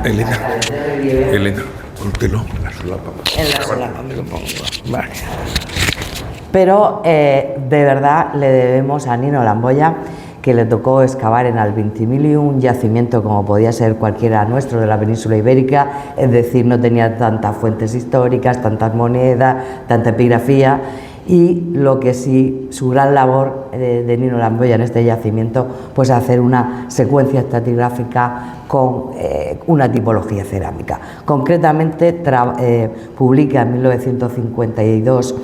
Elena, póntelo en la solapa. En la solapa me lo pongo. Vale. Pero de verdad le debemos a Nino Lamboya, que le tocó excavar en Alvintimili un yacimiento como podía ser cualquiera nuestro de la península ibérica, es decir, no tenía tantas fuentes históricas, tantas monedas, tanta epigrafía, y lo que sí, su gran labor de Nino Lamboya en este yacimiento, pues hacer una secuencia estratigráfica con una tipología cerámica. Concretamente publica en 1952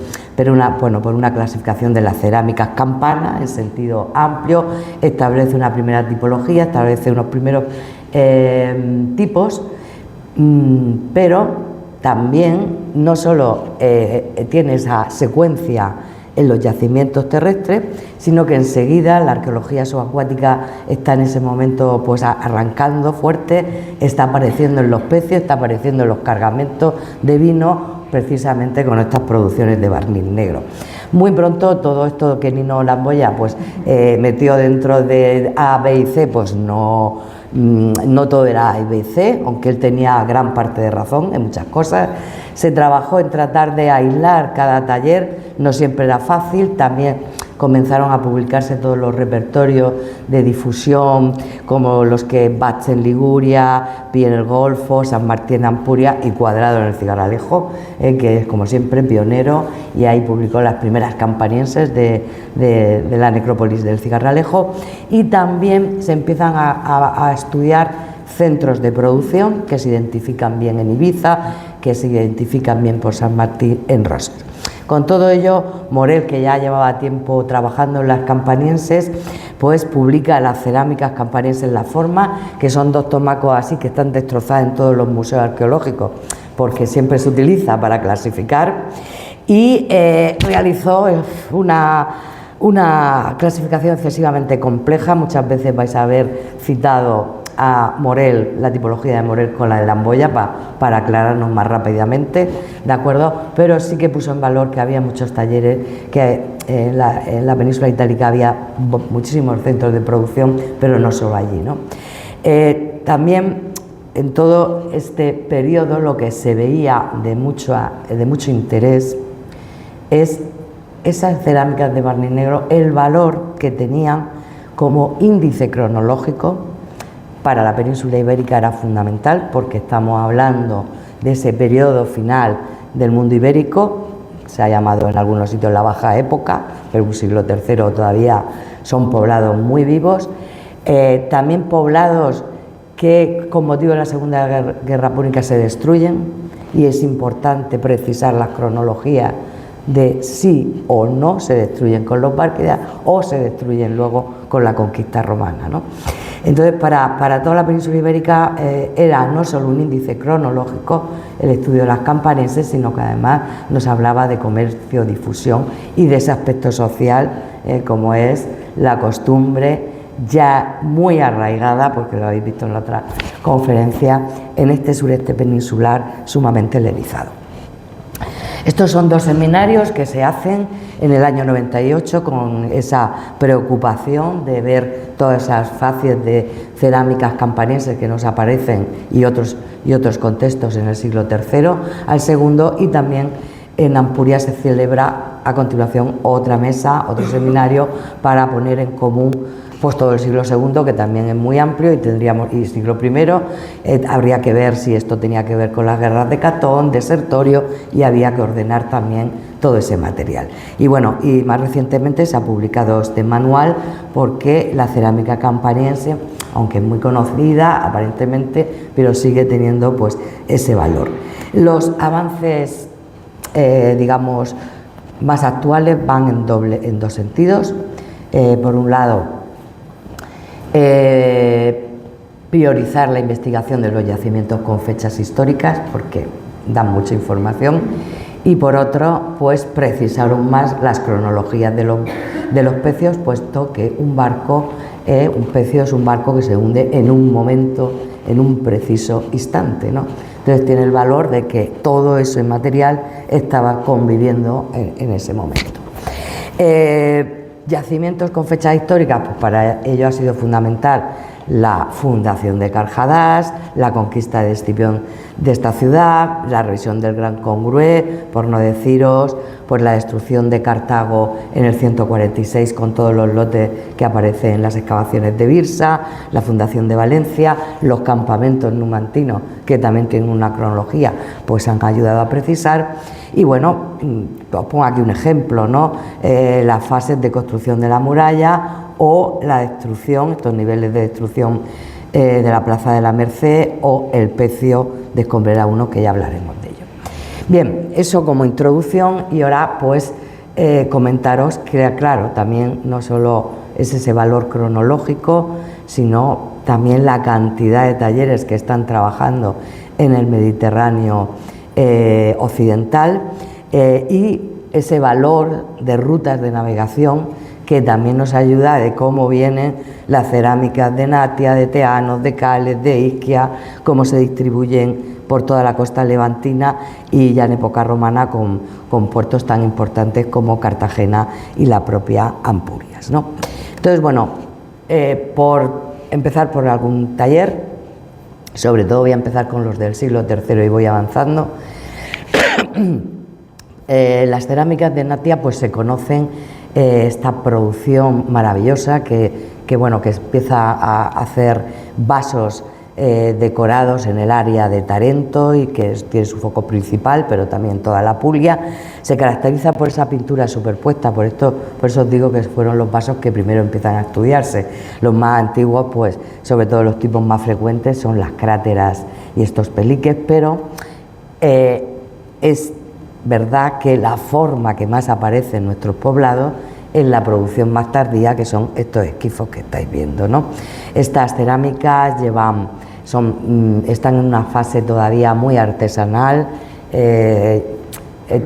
por una clasificación de las cerámicas campana en sentido amplio, establece una primera tipología, establece unos primeros tipos, pero también no solo tiene esa secuencia en los yacimientos terrestres, sino que enseguida la arqueología subacuática está en ese momento pues arrancando fuerte, está apareciendo en los pecios, está apareciendo en los cargamentos de vino, precisamente con estas producciones de barniz negro. Muy pronto todo esto que Nino Lamboya pues metió dentro de A, B y C, pues no todo era A y B y C, aunque él tenía gran parte de razón en muchas cosas. Se trabajó en tratar de aislar cada taller, no siempre era fácil, también comenzaron a publicarse todos los repertorios de difusión, como los que Bach en Liguria, Pi en el Golfo, San Martín en Ampuria y Cuadrado en el Cigarralejo, que es como siempre pionero, y ahí publicó las primeras campanienses de la necrópolis del Cigarralejo, y también se empiezan a estudiar centros de producción que se identifican bien en Ibiza, que se identifican bien por San Martín en Rosas. Con todo ello, Morel, que ya llevaba tiempo trabajando en las campanienses, pues publica las cerámicas campanienses La Forma, que son dos tomacos así que están destrozadas en todos los museos arqueológicos, porque siempre se utiliza para clasificar, y realizó una clasificación excesivamente compleja. Muchas veces vais a haber citado a Morel, la tipología de Morel con la de Lamboya para aclararnos más rápidamente, ¿de acuerdo? Pero sí que puso en valor que había muchos talleres, que en la península itálica había muchísimos centros de producción, pero no solo allí, ¿no? También en todo este periodo lo que se veía de mucho interés es esas cerámicas de barniz negro, el valor que tenían como índice cronológico. Para la península ibérica era fundamental, porque estamos hablando de ese periodo final del mundo ibérico, se ha llamado en algunos sitios la Baja Época, pero un siglo III todavía son poblados muy vivos, también poblados que con motivo de la Segunda Guerra Púnica se destruyen, y es importante precisar las cronologías de si o no se destruyen con los Bárquidas o se destruyen luego con la conquista romana, ¿no? Entonces, para toda la península ibérica era no solo un índice cronológico el estudio de las campanienses, sino que además nos hablaba de comercio, difusión y de ese aspecto social, como es la costumbre ya muy arraigada, porque lo habéis visto en la otra conferencia, en este sureste peninsular sumamente helenizado. Estos son dos seminarios que se hacen en el año 98 con esa preocupación de ver todas esas facies de cerámicas campanienses que nos aparecen y otros contextos en el siglo III al segundo, y también en Ampuria se celebra a continuación otra mesa, otro seminario para poner en común pues todo el siglo II, que también es muy amplio, y siglo I, habría que ver si esto tenía que ver con las guerras de Catón, de Sertorio, y había que ordenar también todo ese material. Y bueno, y más recientemente se ha publicado este manual, porque la cerámica campaniense, aunque es muy conocida aparentemente, pero sigue teniendo pues ese valor. Los avances, digamos, más actuales van en dos sentidos. Por un lado, priorizar la investigación de los yacimientos con fechas históricas, porque dan mucha información, y por otro, pues precisar aún más las cronologías de los pecios, puesto que un pecio es un barco que se hunde en un momento, en un preciso instante, ¿no? Entonces tiene el valor de que todo ese material estaba conviviendo en ese momento. Yacimientos con fechas históricas, pues para ello ha sido fundamental la fundación de Carjadás, la conquista de Escipión de esta ciudad, la revisión del Gran Congrué, por no deciros, pues la destrucción de Cartago en el 146 con todos los lotes que aparecen en las excavaciones de Birsa, la fundación de Valencia, los campamentos numantinos, que también tienen una cronología, pues han ayudado a precisar. Y bueno, os pongo aquí un ejemplo, ¿no? Las fases de construcción de la muralla o la destrucción, estos niveles de destrucción de la Plaza de la Merced o el Pecio de Escombrera 1, que ya hablaremos de ello. Bien, eso como introducción, y ahora pues comentaros que, claro, también no solo es ese valor cronológico, sino también la cantidad de talleres que están trabajando en el Mediterráneo occidental y ese valor de rutas de navegación que también nos ayuda de cómo vienen las cerámicas de Natia, de Teanos, de Cales, de Isquia, cómo se distribuyen por toda la costa levantina y ya en época romana con puertos tan importantes como Cartagena y la propia Ampurias, ¿no? Entonces, bueno, por empezar por algún taller, sobre todo voy a empezar con los del siglo III y voy avanzando. Las cerámicas de Natia pues se conocen, esta producción maravillosa que empieza a hacer vasos decorados en el área de Tarento y que tiene su foco principal, pero también toda la Puglia, se caracteriza por esa pintura superpuesta. Por eso os digo que fueron los vasos que primero empiezan a estudiarse. Los más antiguos, pues sobre todo los tipos más frecuentes son las cráteras y estos peliques, pero es verdad que la forma que más aparece en nuestros poblados es la producción más tardía, que son estos esquifos que estáis viendo, ¿no? Estas cerámicas están en una fase todavía muy artesanal,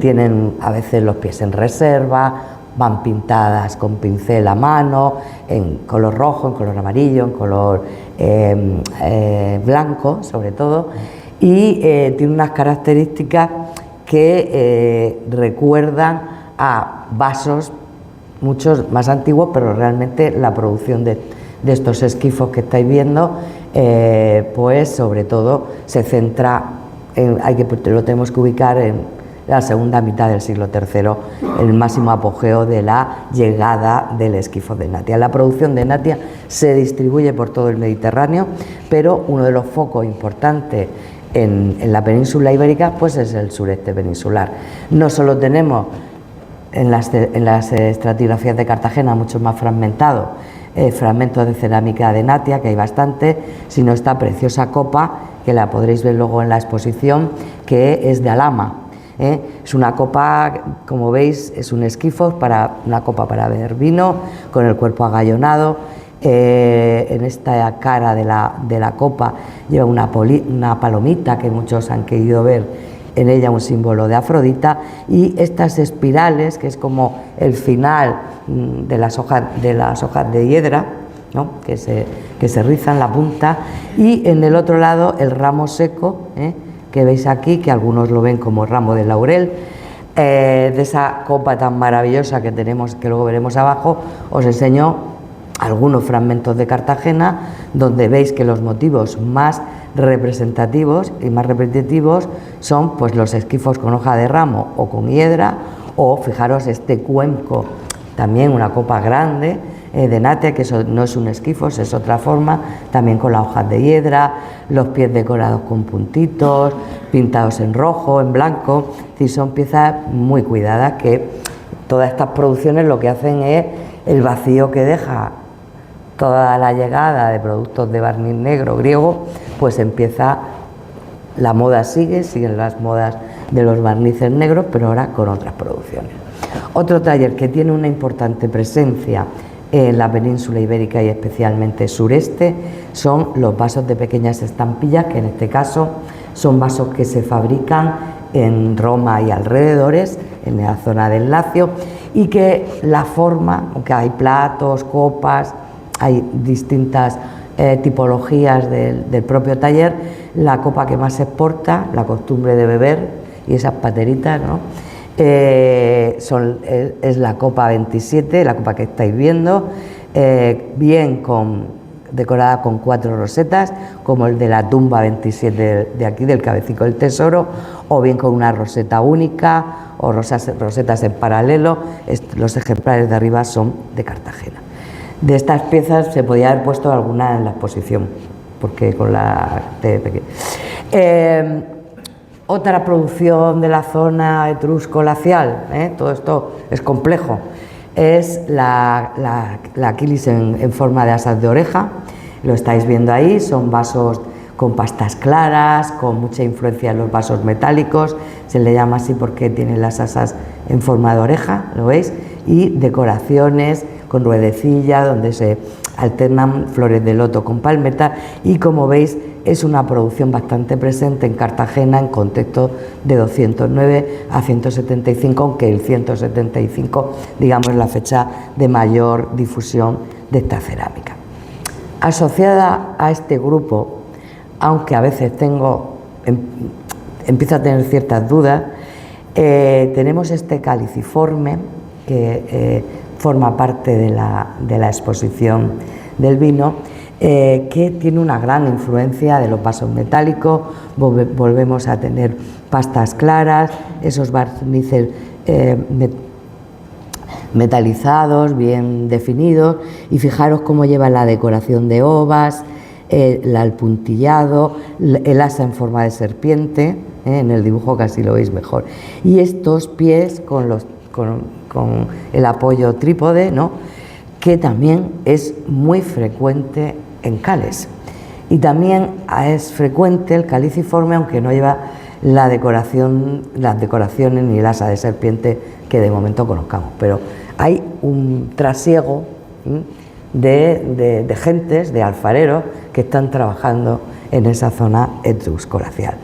tienen a veces los pies en reserva, van pintadas con pincel a mano, en color rojo, en color amarillo, en color blanco sobre todo, y tiene unas características que recuerdan a vasos muchos más antiguos, pero realmente la producción de estos esquifos que estáis viendo, pues sobre todo se centra lo tenemos que ubicar en la segunda mitad del siglo III, el máximo apogeo de la llegada del esquifo de Natia. La producción de Natia se distribuye por todo el Mediterráneo, pero uno de los focos importantes en la península ibérica pues es el sureste peninsular. No solo tenemos en las estratigrafías de Cartagena, mucho más fragmentados, fragmentos de cerámica de Natia, que hay bastante, sino esta preciosa copa, que la podréis ver luego en la exposición, que es de Alhama. Es una copa, como veis, es un esquifo, una copa para beber vino, con el cuerpo agallonado. En esta cara de la copa lleva una palomita, que muchos han querido ver en ella un símbolo de Afrodita, y estas espirales, que es como el final de las hojas de hiedra, ¿no? que se rizan la punta, y en el otro lado el ramo seco, que veis aquí, que algunos lo ven como ramo de laurel. De esa copa tan maravillosa que tenemos, que luego veremos abajo, os enseño algunos fragmentos de Cartagena, donde veis que los motivos más representativos y más repetitivos son pues los esquifos con hoja de ramo o con hiedra, o fijaros este cuenco, también una copa grande de Natia, que eso no es un esquifo, es otra forma, también con las hojas de hiedra, los pies decorados con puntitos, pintados en rojo, en blanco. Es decir, son piezas muy cuidadas, que todas estas producciones lo que hacen es el vacío que deja toda la llegada de productos de barniz negro griego, pues empieza, la moda siguen las modas de los barnices negros, pero ahora con otras producciones. Otro taller que tiene una importante presencia en la península ibérica y especialmente sureste son los vasos de pequeñas estampillas, que en este caso son vasos que se fabrican en Roma y alrededores, en la zona del Lacio, y que la forma, aunque hay platos, copas, hay distintas tipologías del propio taller, la copa que más se exporta, la costumbre de beber y esas pateritas, ¿no? Es la copa 27, la copa que estáis viendo, bien con decorada con 4 rosetas, como el de la tumba 27 de aquí, del Cabecico del Tesoro, o bien con una roseta única o rosetas en paralelo. Los ejemplares de arriba son de Cartagena. De estas piezas se podía haber puesto alguna en la exposición, porque con la otra producción de la zona etrusco-lacial, todo esto es complejo, es la quilis en forma de asas de oreja. Lo estáis viendo ahí, son vasos con pastas claras, con mucha influencia en los vasos metálicos. Se le llama así porque tiene las asas en forma de oreja, ¿lo veis? Y decoraciones con ruedecilla, donde se alternan flores de loto con palmeta, y como veis es una producción bastante presente en Cartagena en contexto de 209 a 175, aunque el 175, digamos, es la fecha de mayor difusión de esta cerámica. Asociada a este grupo, aunque a veces empiezo a tener ciertas dudas, tenemos este caliciforme que forma parte de la exposición del vino, que tiene una gran influencia de los vasos metálicos. Volvemos a tener pastas claras, esos barnices metalizados, bien definidos, y fijaros cómo lleva la decoración de ovas, el puntillado, el asa en forma de serpiente, en el dibujo casi lo veis mejor, y estos pies con el apoyo trípode, ¿no?, que también es muy frecuente en cales. Y también es frecuente el caliciforme, aunque no lleva las decoraciones ni el asa de serpiente que de momento conozcamos, pero hay un trasiego de gentes, de alfareros, que están trabajando en esa zona etrusco-glacial.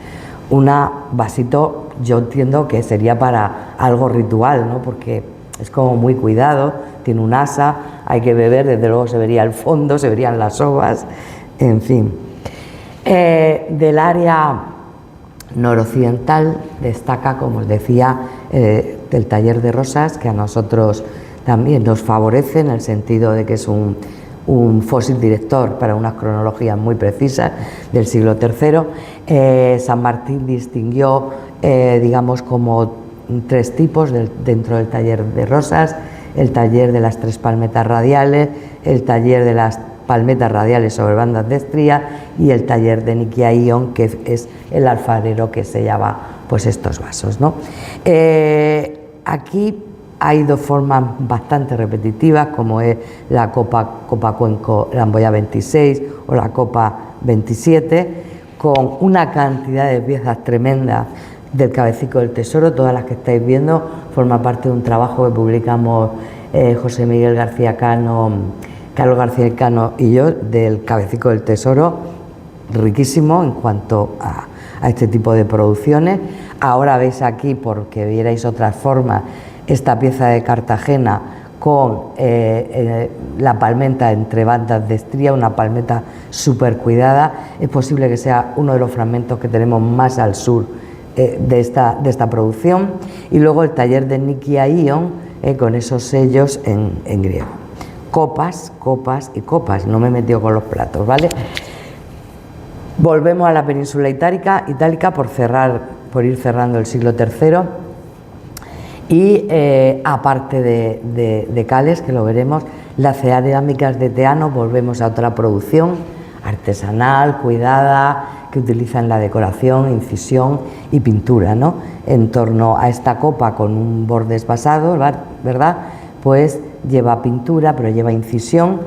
Una vasito, yo entiendo que sería para algo ritual, ¿no?, porque es como muy cuidado, tiene un asa, hay que beber, desde luego se vería el fondo, se verían las ovas, en fin. Del área noroccidental destaca, como os decía, el taller de rosas, que a nosotros también nos favorece en el sentido de que es un fósil director para unas cronologías muy precisas del siglo III. San Martín distinguió, digamos, como 3 tipos dentro del taller de rosas: el taller de las 3 palmetas radiales, el taller de las palmetas radiales sobre bandas de estría y el taller de Nikiaion, que es el alfarero que sellaba pues estos vasos, ¿no? Aquí hay 2 formas bastante repetitivas, como es la copa cuenco, la ambolla 26 o la copa 27, con una cantidad de piezas tremendas del Cabecico del Tesoro. Todas las que estáis viendo forman parte de un trabajo que publicamos José Miguel García Cano, Carlos García Cano y yo, del Cabecico del Tesoro, riquísimo en cuanto a este tipo de producciones. Ahora veis aquí, porque vierais otras formas, esta pieza de Cartagena con la palmeta entre bandas de estría, una palmeta súper cuidada. Es posible que sea uno de los fragmentos que tenemos más al sur de esta producción. Y luego el taller de Nikiaion, con esos sellos en griego. Copas, copas y copas, no me he metido con los platos, ¿vale? Volvemos a la península itálica por ir cerrando el siglo III. Y aparte de cales, que lo veremos, las cerámicas de Teano, volvemos a otra producción artesanal, cuidada, que utiliza en la decoración, incisión y pintura, ¿no? En torno a esta copa con un borde esvasado, ¿verdad?, pues lleva pintura, pero lleva incisión.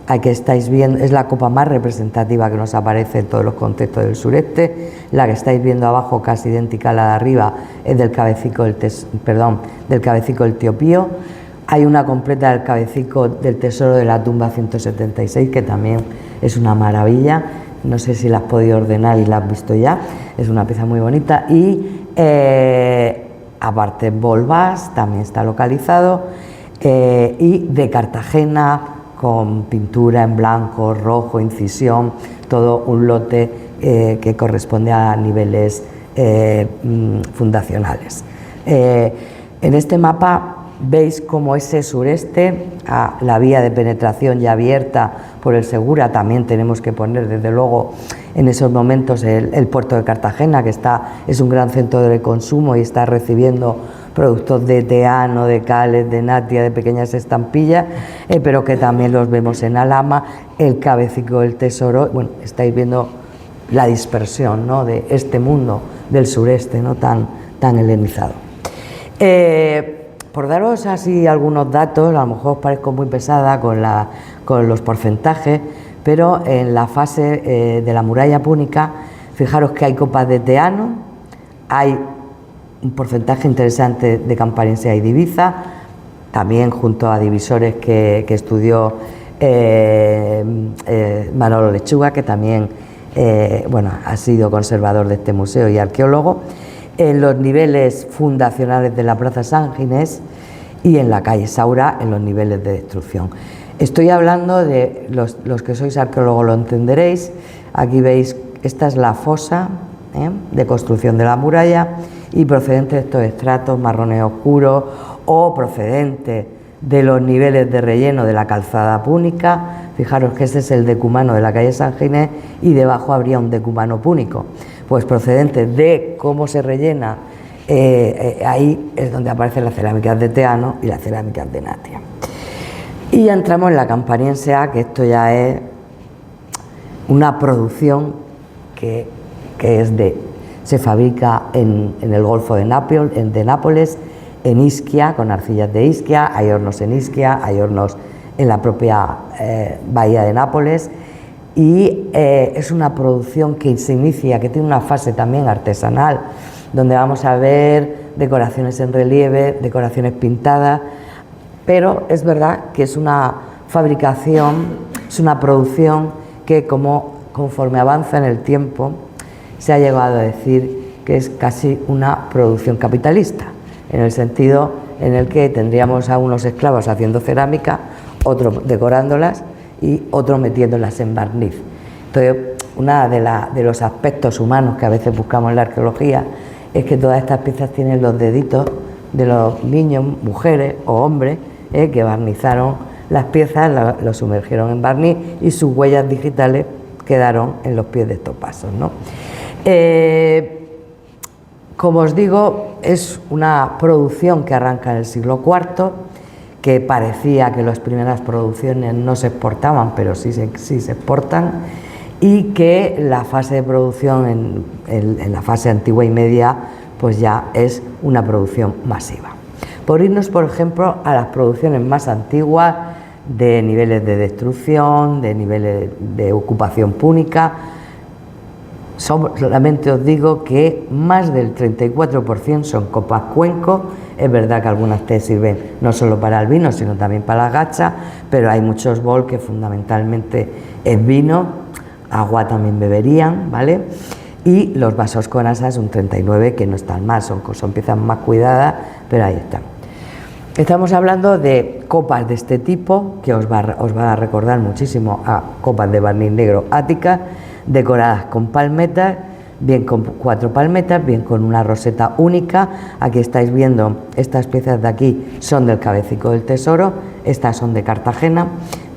Aquí estáis viendo, es la copa más representativa que nos aparece en todos los contextos del sureste. La que estáis viendo abajo, casi idéntica a la de arriba, es del Cabecico del Tío Pío. Hay una completa del Cabecico del Tesoro de la tumba 176, que también es una maravilla. No sé si la has podido ordenar y la has visto ya. Es una pieza muy bonita. Y aparte Volvás también está localizado. Y de Cartagena, con pintura en blanco, rojo, incisión, todo un lote que corresponde a niveles fundacionales. En este mapa veis como ese sureste, la vía de penetración ya abierta por el Segura, también tenemos que poner desde luego en esos momentos el puerto de Cartagena, que es un gran centro de consumo y está recibiendo productos de teano, de cales, de natia, de pequeñas estampillas, pero que también los vemos en Alhama, el Cabecico del Tesoro. Bueno, estáis viendo la dispersión, ¿no?, de este mundo del sureste, ¿no?, tan helenizado. Por daros así algunos datos, a lo mejor os parezco muy pesada con los porcentajes, pero en la fase de la muralla púnica, fijaros que hay copas de teano, hay un porcentaje interesante de Campariense y de Ibiza, también junto a divisores que estudió Manolo Lechuga, que también ha sido conservador de este museo y arqueólogo, en los niveles fundacionales de la Plaza San Ginés y en la calle Saura en los niveles de destrucción. Estoy hablando de los que sois arqueólogos lo entenderéis. Aquí veis, esta es la fosa de construcción de la muralla, y procedente de estos estratos marrones oscuros o procedente de los niveles de relleno de la calzada púnica. Fijaros que ese es el decumano de la calle San Ginés y debajo habría un decumano púnico, pues procedente de cómo se rellena, ahí es donde aparecen las cerámicas de teano y las cerámicas de natia. Y ya entramos en la Campaniense A, que esto ya es una producción que se fabrica en el Golfo de Nápoles, en Ischia, con arcillas de Ischia. Hay hornos en Ischia, hay hornos en la propia bahía de Nápoles, y es una producción que se inicia, que tiene una fase también artesanal, donde vamos a ver decoraciones en relieve, decoraciones pintadas, pero es verdad que es una fabricación, es una producción que conforme avanza en el tiempo se ha llegado a decir que es casi una producción capitalista, en el sentido en el que tendríamos a unos esclavos haciendo cerámica, otros decorándolas y otros metiéndolas en barniz. Entonces, uno de los aspectos humanos que a veces buscamos en la arqueología es que todas estas piezas tienen los deditos de los niños, mujeres o hombres que barnizaron las piezas, lo sumergieron en barniz y sus huellas digitales quedaron en los pies de estos pasos, ¿no? Como os digo, es una producción que arranca en el siglo IV, que parecía que las primeras producciones no se exportaban, pero sí se exportan, y que la fase de producción en la fase antigua y media pues ya es una producción masiva. Por irnos, por ejemplo, a las producciones más antiguas, de niveles de destrucción, de niveles de ocupación púnica, solamente os digo que más del 34% son copas cuenco. Es verdad que algunas te sirven no solo para el vino, sino también para la gacha, pero hay muchos bol que fundamentalmente es vino, agua también beberían, ¿vale? Y los vasos con asas, un 39%, que no están mal, son piezas más cuidadas, pero ahí están. Estamos hablando de copas de este tipo, que os va a recordar muchísimo a copas de barniz negro áticas, decoradas con palmetas, bien con 4 palmetas, bien con una roseta única. Aquí estáis viendo, estas piezas de aquí son del Cabecico del Tesoro, estas son de Cartagena,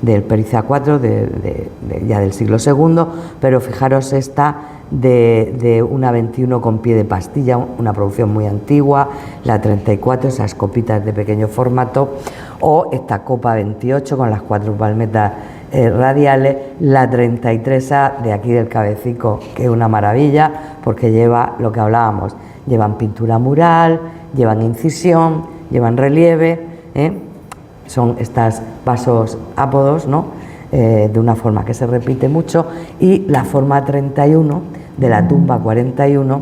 del Pericia IV, ya del siglo II, pero fijaros esta de una 21 con pie de pastilla, una producción muy antigua, la 34, esas copitas de pequeño formato, o esta copa 28 con las 4 palmetas radiales, la 33A de aquí del Cabecico, que es una maravilla porque lleva lo que hablábamos, llevan pintura mural, llevan incisión, llevan relieve, son estos vasos ápodos, ¿no? De una forma que se repite mucho, y la forma 31 de la tumba 41,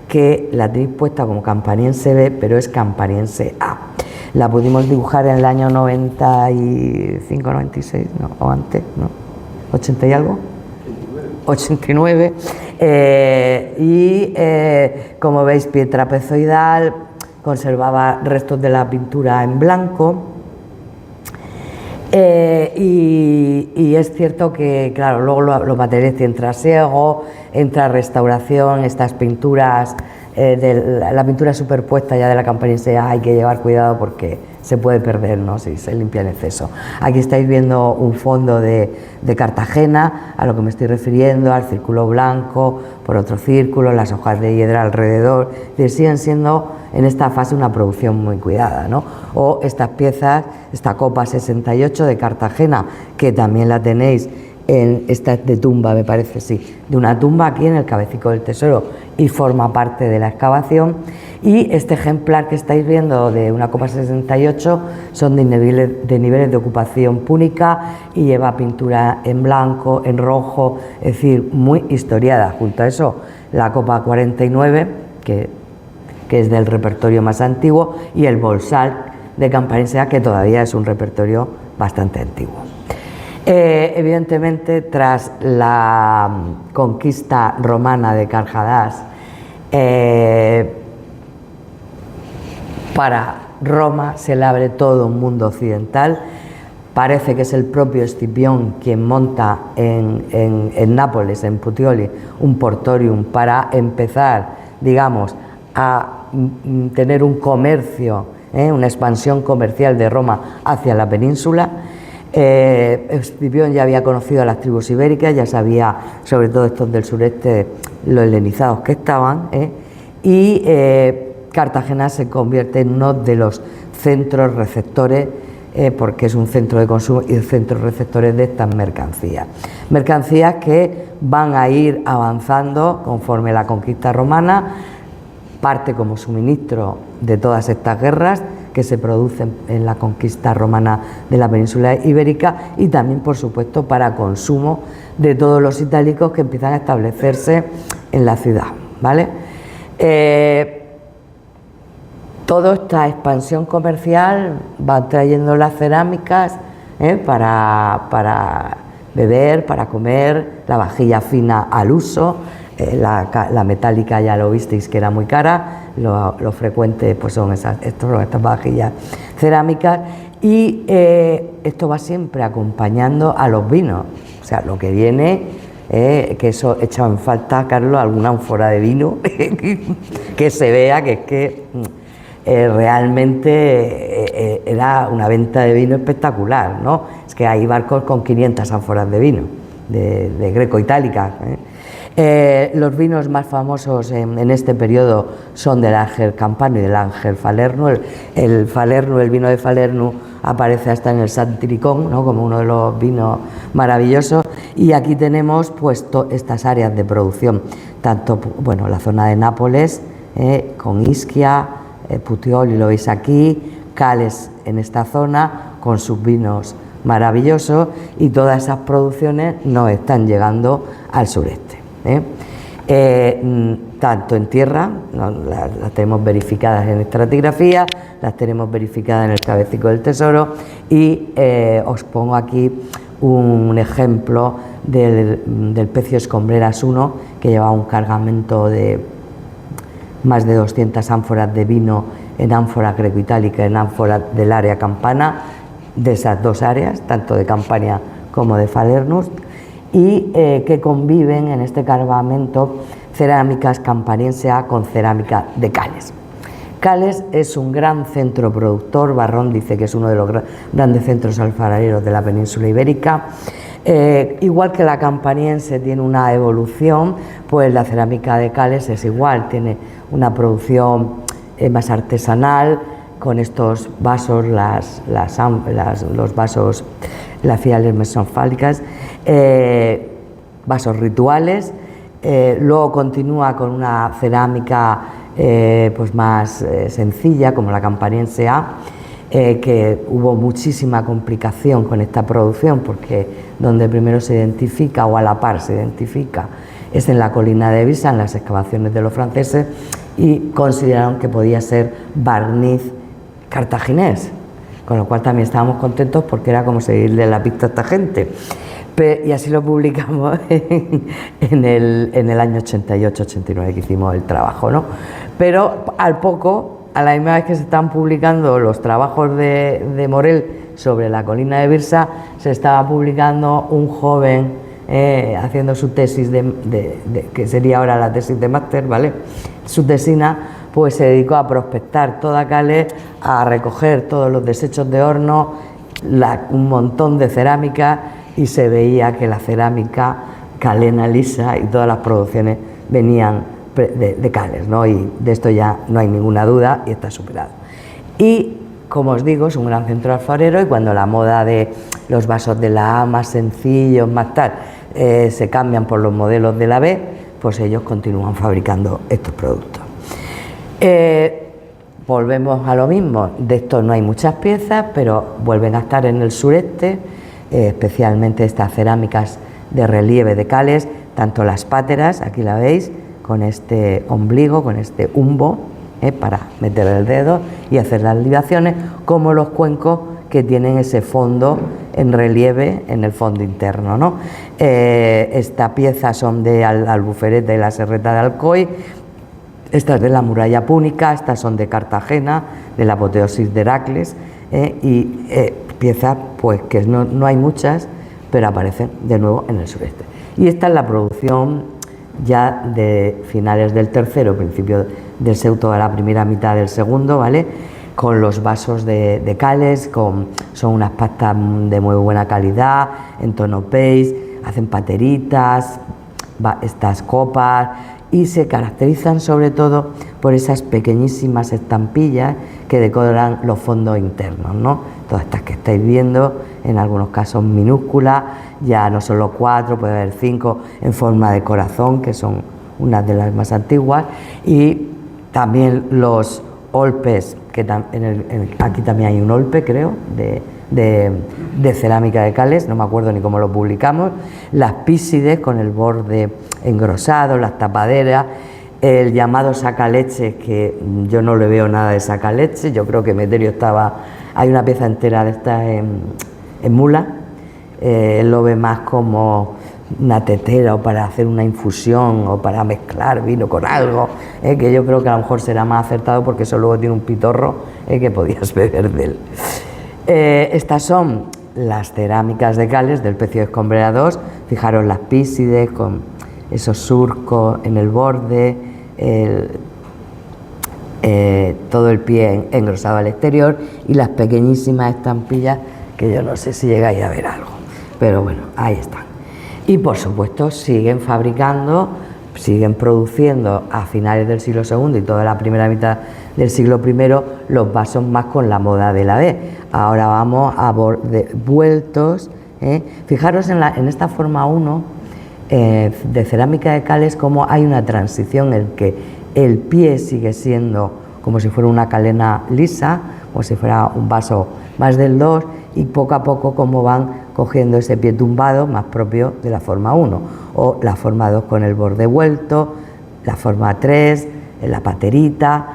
que la tenéis puesta como Campaniense B, pero es Campaniense A. La pudimos dibujar en el año 95, 96, ¿no? O antes, ¿no? 80 y algo. 89. Como veis, pie trapezoidal, conservaba restos de la pintura en blanco. Y es cierto que, claro, luego los materiales tienen trasiego, entra restauración, estas pinturas, la pintura superpuesta ya de la Campaniense hay que llevar cuidado porque se puede perder, ¿no?, si se limpia en exceso. Aquí estáis viendo un fondo de Cartagena, a lo que me estoy refiriendo, al círculo blanco, por otro círculo, las hojas de hiedra alrededor, que siguen siendo en esta fase una producción muy cuidada, ¿no? O estas piezas, esta copa 68 de Cartagena, que también la tenéis esta es de tumba, me parece, sí, de una tumba aquí en el Cabecico del Tesoro y forma parte de la excavación. Y este ejemplar que estáis viendo de una copa 68 son de niveles de ocupación púnica y lleva pintura en blanco, en rojo, es decir, muy historiada. Junto a eso, la copa 49, que es del repertorio más antiguo, y el bolsal de Campanensea, que todavía es un repertorio bastante antiguo. Evidentemente, tras la conquista romana de Carhadás, para Roma se le abre todo un mundo occidental. Parece que es el propio Escipión quien monta en Nápoles, en Puteoli, un portorium para empezar, digamos, a tener un comercio, una expansión comercial de Roma hacia la península. Escipión ya había conocido a las tribus ibéricas, ya sabía, sobre todo estos del sureste, los helenizados que estaban, y Cartagena se convierte en uno de los centros receptores, porque es un centro de consumo y centros receptores de estas mercancías. Mercancías que van a ir avanzando conforme la conquista romana, parte como suministro de todas estas guerras que se producen en la conquista romana de la península ibérica, y también, por supuesto, para consumo de todos los itálicos que empiezan a establecerse en la ciudad, ¿vale? Toda esta expansión comercial va trayendo las cerámicas para beber, para comer, la vajilla fina al uso. La metálica ya lo visteis que era muy cara, lo frecuente pues son estas vajillas cerámicas, y esto va siempre acompañando a los vinos. O sea, lo que viene, que eso echaba en falta, Carlos, alguna ánfora de vino que se vea que es que realmente era una venta de vino espectacular, ¿no? Es que hay barcos con 500 ánforas de vino, de greco-itálica. Los vinos más famosos en este periodo son del Ángel Campano y del Ángel Falerno. El vino de Falerno aparece hasta en el Satiricón, ¿no?, como uno de los vinos maravillosos. Y aquí tenemos pues estas áreas de producción, tanto, bueno, la zona de Nápoles, con Ischia, Puteoli lo veis aquí, Cales en esta zona con sus vinos maravillosos, y todas esas producciones nos están llegando al sureste. Tanto en tierra, las tenemos verificadas en estratigrafía, las tenemos verificadas en el Cabecico del Tesoro, y os pongo aquí un ejemplo del Pecio Escombreras I, que lleva un cargamento de más de 200 ánforas de vino en ánfora greco-itálica, en ánfora del área campana, de esas dos áreas, tanto de Campania como de Falernus, y que conviven en este cargamento cerámicas campanienses con cerámica de Cales. Cales es un gran centro productor. Barrón dice que es uno de los grandes centros alfareros de la península ibérica. Igual que la campaniense tiene una evolución, pues la cerámica de Cales es igual, tiene una producción más artesanal, con estos vasos, los vasos, las fiales mesonfálicas, vasos rituales. Luego continúa con una cerámica pues más sencilla, como la campaniense A, que hubo muchísima complicación con esta producción, porque donde primero se identifica, o a la par se identifica, es en la colina de Visa, en las excavaciones de los franceses, y consideraron que podía ser barniz cartaginés, con lo cual también estábamos contentos porque era como seguirle la pista a esta gente. Y así lo publicamos en el año 88-89 que hicimos el trabajo, ¿no? Pero a la misma vez que se están publicando los trabajos de Morell sobre la colina de Birsa, se estaba publicando un joven haciendo su tesis que sería ahora la tesis de máster, ¿vale?, su tesina, pues se dedicó a prospectar toda Cales, a recoger todos los desechos de horno, un montón de cerámica, y se veía que la cerámica calena lisa y todas las producciones venían de Cales, ¿no? Y de esto ya no hay ninguna duda y está superado. Y como os digo, es un gran centro alfarero, y cuando la moda de los vasos de la A más sencillos, más tal, se cambian por los modelos de la B, pues ellos continúan fabricando estos productos. Volvemos a lo mismo, de esto no hay muchas piezas, pero vuelven a estar en el sureste, especialmente estas cerámicas de relieve de Cales, tanto las páteras, aquí la veis, con este ombligo, con este umbo, para meter el dedo y hacer las libaciones, como los cuencos que tienen ese fondo en relieve en el fondo interno, ¿no? Esta pieza son de Albufereta y la Serreta de Alcoy, estas de la muralla púnica, estas son de Cartagena, de la apoteosis de Heracles, piezas pues que no hay muchas, pero aparecen de nuevo en el sureste. Y esta es la producción ya de finales del tercero, principio del segundo, de la primera mitad del segundo, ¿vale? Con los vasos de Cales, son unas pastas de muy buena calidad, en tono beige, hacen pateritas, estas copas, y se caracterizan sobre todo por esas pequeñísimas estampillas que decoran los fondos internos, ¿no? Todas estas que estáis viendo, en algunos casos minúsculas, ya no solo 4, puede haber 5 en forma de corazón, que son unas de las más antiguas, y también los olpes, que aquí también hay un olpe, creo, de cerámica de Cales, no me acuerdo ni cómo lo publicamos, las písides con el borde engrosado, las tapaderas, el llamado sacaleche, que yo no le veo nada de sacaleche, yo creo que Meterio hay una pieza entera de esta en mula, él lo ve más como una tetera o para hacer una infusión o para mezclar vino con algo, que yo creo que a lo mejor será más acertado porque eso luego tiene un pitorro que podías beber de él. Estas son las cerámicas de Cales del Pecio de Escombrera 2, fijaros las písides con esos surcos en el borde, todo el pie engrosado al exterior y las pequeñísimas estampillas que yo no sé si llegáis a ver algo, pero bueno, ahí están. Y por supuesto siguen fabricando, siguen produciendo a finales del siglo II y toda la primera mitad del siglo I los vasos más con la moda de la B. Ahora vamos a vueltos. Fijaros en esta forma 1 de cerámica de Cales, como hay una transición en que el pie sigue siendo como si fuera una calena lisa, como si fuera un vaso más del 2, y poco a poco como van cogiendo ese pie tumbado más propio de la forma 1, o la forma 2 con el borde vuelto, la forma 3, la paterita,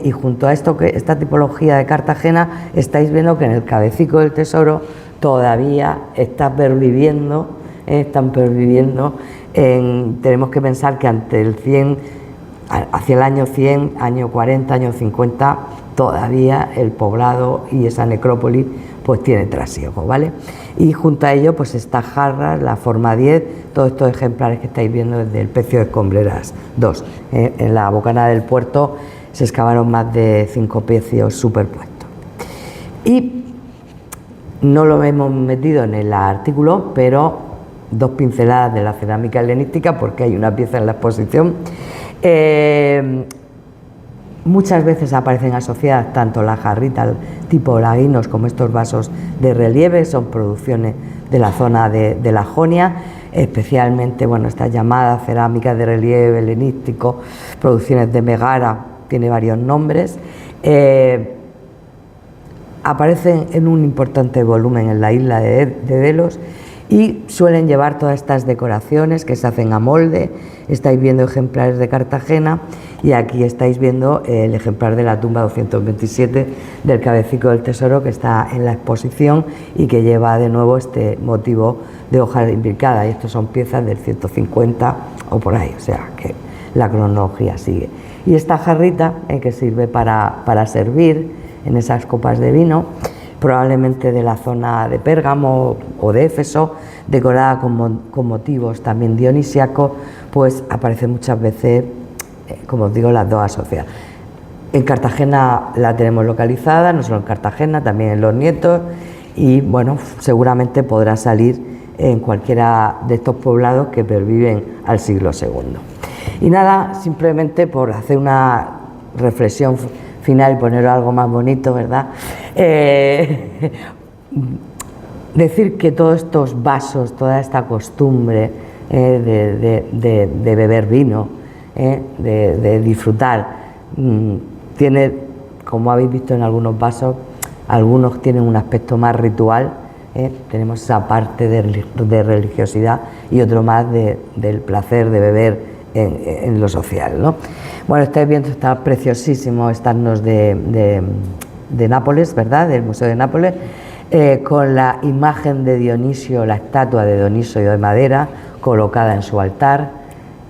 y junto a esta tipología de Cartagena estáis viendo que en el Cabecico del Tesoro todavía están perviviendo, tenemos que pensar que ante el 100, hacia el año 100, año 40, año 50, todavía el poblado y esa necrópolis pues tiene trasiego, ¿vale? Y junto a ello pues estas jarras, la forma 10, todos estos ejemplares que estáis viendo desde el Pecio de Escombreras 2. En la bocanada del puerto se excavaron más de 5 pecios superpuestos. Y no lo hemos metido en el artículo, pero 2 pinceladas de la cerámica helenística, porque hay una pieza en la exposición. Muchas veces aparecen asociadas tanto las jarritas tipo laguinos como estos vasos de relieve, son producciones de la zona de la Jonia, especialmente esta llamada cerámica de relieve helenístico, producciones de Megara, tiene varios nombres, aparecen en un importante volumen en la isla de Delos y suelen llevar todas estas decoraciones que se hacen a molde. Estáis viendo ejemplares de Cartagena y aquí estáis viendo el ejemplar de la tumba 227 del Cabecico del Tesoro, que está en la exposición y que lleva de nuevo este motivo de hoja imbricada, y estos son piezas del 150 o por ahí, o sea que la cronología sigue. Y esta jarrita que sirve para servir en esas copas de vino, probablemente de la zona de Pérgamo o de Éfeso, decorada con motivos también dionisíacos, pues aparecen muchas veces, como os digo, las dos asociadas. En Cartagena la tenemos localizada, no solo en Cartagena, también en Los Nietos, y bueno, seguramente podrá salir en cualquiera de estos poblados que perviven al siglo II. Y nada, simplemente por hacer una reflexión final y poner algo más bonito, ¿verdad? Decir que todos estos vasos, toda esta costumbre de beber vino, de disfrutar, tiene, como habéis visto en algunos vasos, algunos tienen un aspecto más ritual, tenemos esa parte de religiosidad y otro más del placer de beber en lo social, ¿no? Bueno, estáis viendo, está preciosísimo estarnos de Nápoles, ¿verdad?, del Museo de Nápoles, con la imagen de Dionisio, la estatua de Dionisio de madera colocada en su altar.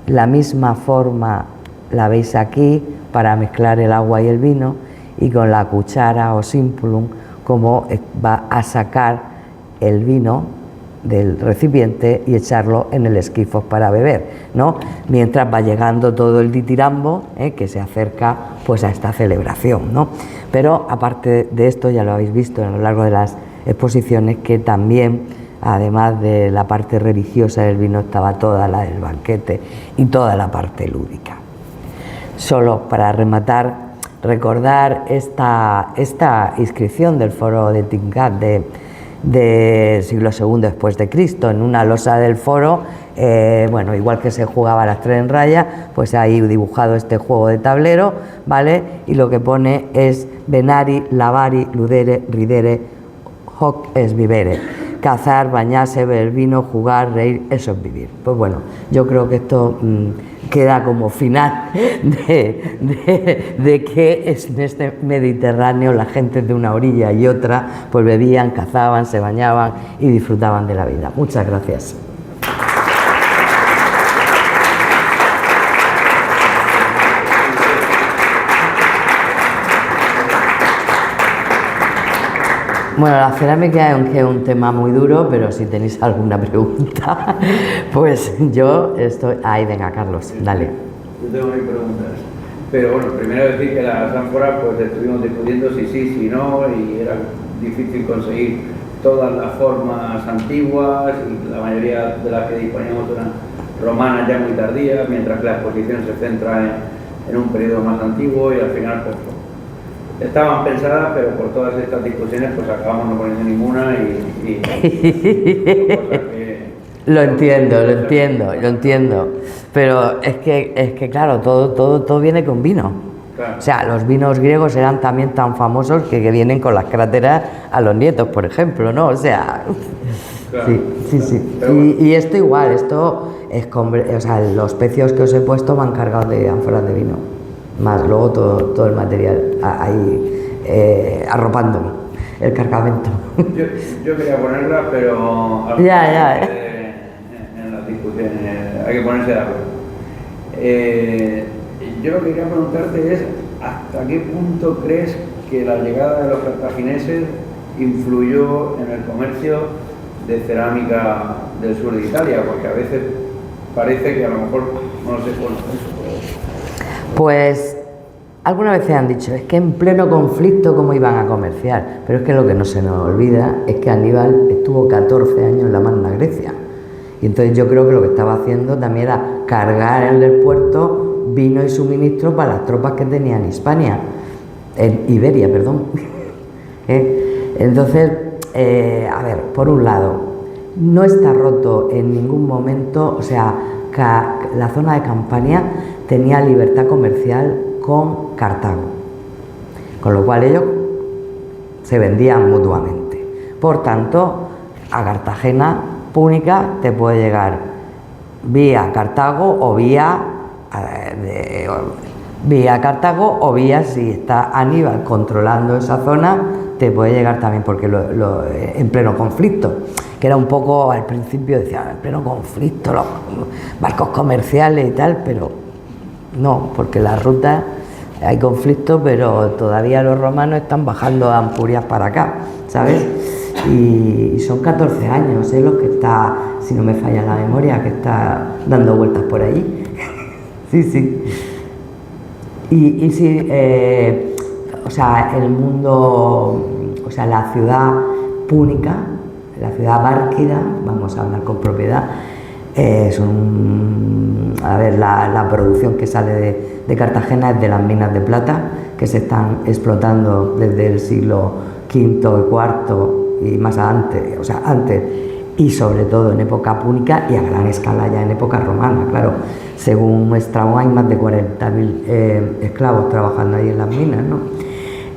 La misma forma la veis aquí para mezclar el agua y el vino, y con la cuchara o simpulum como va a sacar el vino del recipiente y echarlo en el esquifos para beber, ¿no? Mientras va llegando todo el ditirambo, que se acerca pues a esta celebración, ¿no? Pero aparte de esto, ya lo habéis visto a lo largo de las exposiciones, que también, además de la parte religiosa del vino, estaba toda la del banquete y toda la parte lúdica. Solo para rematar, recordar esta inscripción del foro de Tingat de siglo II después de Cristo. En una losa del foro, bueno, igual que se jugaba a las 3 en raya, pues ahí dibujado este juego de tablero, ¿vale? Y lo que pone es venari, lavari, ludere, ridere, hoc es vivere. Cazar, bañarse, beber vino, jugar, reír, eso es vivir. Pues bueno, yo creo que esto queda como final de que en este Mediterráneo la gente de una orilla y otra pues bebían, cazaban, se bañaban y disfrutaban de la vida. Muchas gracias. Bueno, la cerámica es un tema muy duro, pero si tenéis alguna pregunta, pues yo estoy... Ahí, venga, Carlos, dale. Yo tengo mis preguntas. Pero bueno, primero decir que las ánforas pues estuvimos discutiendo si sí, si no, y era difícil conseguir todas las formas antiguas, y la mayoría de las que disponíamos eran romanas ya muy tardías, mientras que la exposición se centra en un periodo más antiguo, y al final pues estaban pensadas, pero por todas estas discusiones pues acabamos no poniendo ninguna Lo entiendo, pero es que claro, todo viene con vino. Claro. O sea, los vinos griegos eran también tan famosos que vienen con las cráteras a Los Nietos, por ejemplo, ¿no? O sea, claro, sí. Y esto igual, esto es o sea, los pecios que os he puesto van cargados de ánforas de vino, más luego todo el material ahí arropando el cargamento. Yo quería ponerla, pero ya. En las discusiones hay que ponerse de acuerdo. Yo lo que quería preguntarte es ¿hasta qué punto crees que la llegada de los cartagineses influyó en el comercio de cerámica del sur de Italia? Porque a veces parece que a lo mejor no se conoce eso. Pues algunas veces han dicho, es que en pleno conflicto cómo iban a comerciar, pero es que lo que no se nos olvida es que Aníbal estuvo 14 años en la Magna Grecia, y entonces yo creo que lo que estaba haciendo también era cargar en el puerto vino y suministros para las tropas que tenía en Hispania, en Iberia, perdón. Entonces, a ver, por un lado, no está roto en ningún momento, o sea, la zona de Campania tenía libertad comercial con Cartago, con lo cual ellos se vendían mutuamente. Por tanto, a Cartagena Púnica te puede llegar vía Cartago o vía Cartago, o vía, si está Aníbal controlando esa zona, te puede llegar también, porque en pleno conflicto, que era un poco, al principio decían, en pleno conflicto, los barcos comerciales y tal, pero no, porque la ruta hay conflicto, pero todavía los romanos están bajando a Ampurias para acá, ¿sabes? Y son 14 años, los que está, si no me falla la memoria, que está dando vueltas por allí. Sí. Y sí, o sea, el mundo, o sea, la ciudad púnica, la ciudad bárquida, vamos a hablar con propiedad, a ver, la producción que sale de Cartagena es de las minas de plata que se están explotando desde el siglo V y IV y más antes, o sea, antes y sobre todo en época púnica y a gran escala ya en época romana, claro. Según Estrabón hay más de 40.000 esclavos trabajando ahí en las minas, ¿no?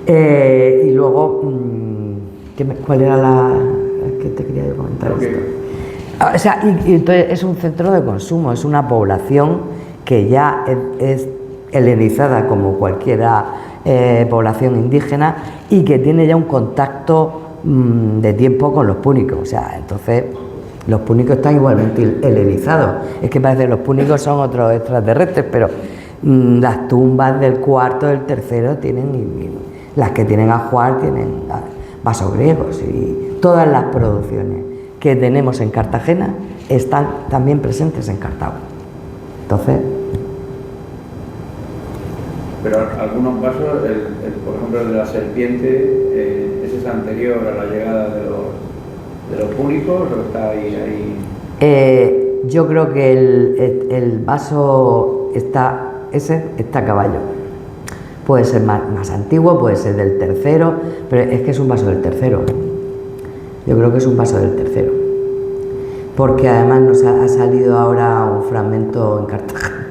Y luego, ¿cuál era la que te quería yo comentar? O sea, y entonces es un centro de consumo, es una población que ya es helenizada como cualquiera población indígena y que tiene ya un contacto de tiempo con los púnicos, o sea, entonces los púnicos están igualmente helenizados. Es que parece que los púnicos son otros extraterrestres, pero las tumbas del cuarto, del tercero tienen, y las que tienen ajuar tienen vasos griegos, y todas las producciones que tenemos en Cartagena están también presentes en Cartago. Entonces, pero algunos vasos, por ejemplo el de la serpiente, ¿ese es anterior a la llegada de los púnicos o está ahí? Yo creo que el vaso está a caballo. Puede ser más antiguo, puede ser del tercero, pero es que es un vaso del tercero. Yo creo que es un vaso del tercero. Porque además nos ha salido ahora un fragmento en Cartagena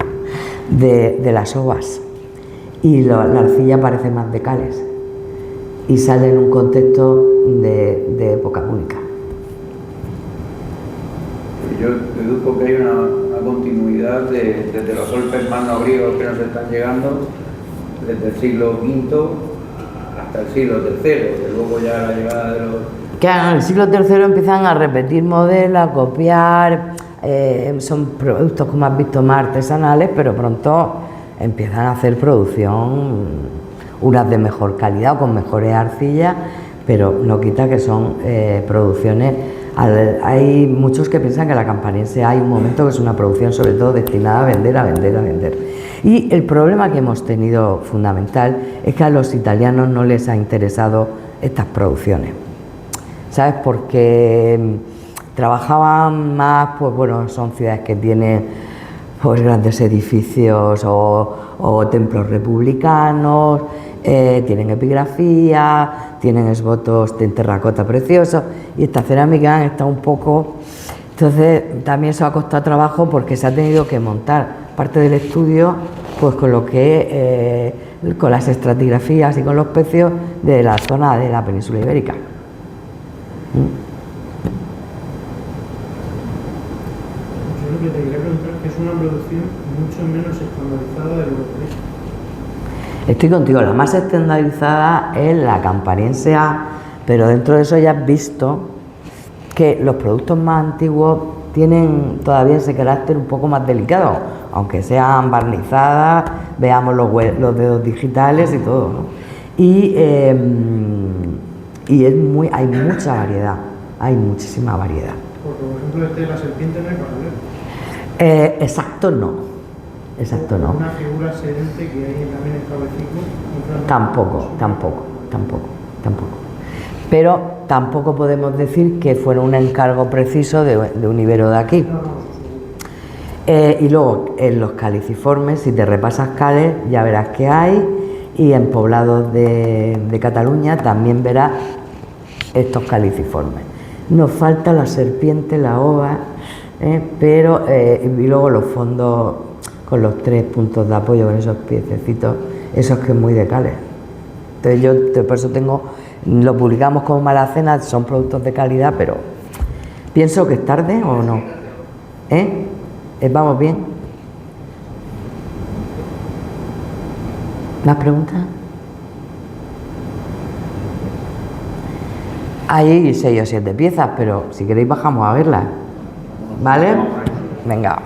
de las ovas. Y la arcilla parece más de Cales y sale en un contexto de época púnica. Yo deduzco que hay una continuidad desde los golpes magno-griegos que nos están llegando desde el siglo V hasta el siglo III, que luego ya la llegada de los... Claro, en el siglo III empiezan a repetir modelos, a copiar, son productos, como has visto, más artesanales, pero pronto empiezan a hacer producción, unas de mejor calidad o con mejores arcillas, pero no quita que son producciones. Hay muchos que piensan que la campaniense hay un momento que es una producción sobre todo destinada a vender. Y el problema que hemos tenido fundamental es que a los italianos no les ha interesado estas producciones, ¿sabes? Porque trabajaban más, pues bueno, son ciudades que tienen pues grandes edificios o templos republicanos, tienen epigrafía, tienen esbotos de terracota preciosos, y esta cerámica está un poco... Entonces también eso ha costado trabajo porque se ha tenido que montar parte del estudio pues con lo que con las estratigrafías y con los pecios de la zona de la península ibérica. Yo lo que te quería preguntar es que es una producción mucho menos estandarizada de lo que parece. Estoy contigo, la más estandarizada es la campaniense A, pero dentro de eso ya has visto que los productos más antiguos tienen todavía ese carácter un poco más delicado, aunque sean barnizadas, veamos los dedos digitales y todo, ¿no? Y hay mucha variedad, hay muchísima variedad. Porque, por ejemplo, este de la serpiente no hay paralelo. Exacto no. Una figura sedente que hay también en Cabecico. Tampoco. Pero tampoco podemos decir que fuera un encargo preciso de un ibero de aquí. Y luego en los caliciformes, si te repasas Cales, ya verás que hay, y en poblados de Cataluña también verás estos caliciformes. Nos falta la serpiente, la ova, pero y luego los fondos con los 3 puntos de apoyo, con esos piececitos, esos que es muy de Cales. Entonces yo por eso lo publicamos como Malacena, son productos de calidad, pero pienso que es tarde o no. ¿Vamos bien? ¿Más preguntas? Hay 6 o 7 piezas, pero si queréis bajamos a verlas. ¿Vale? Venga.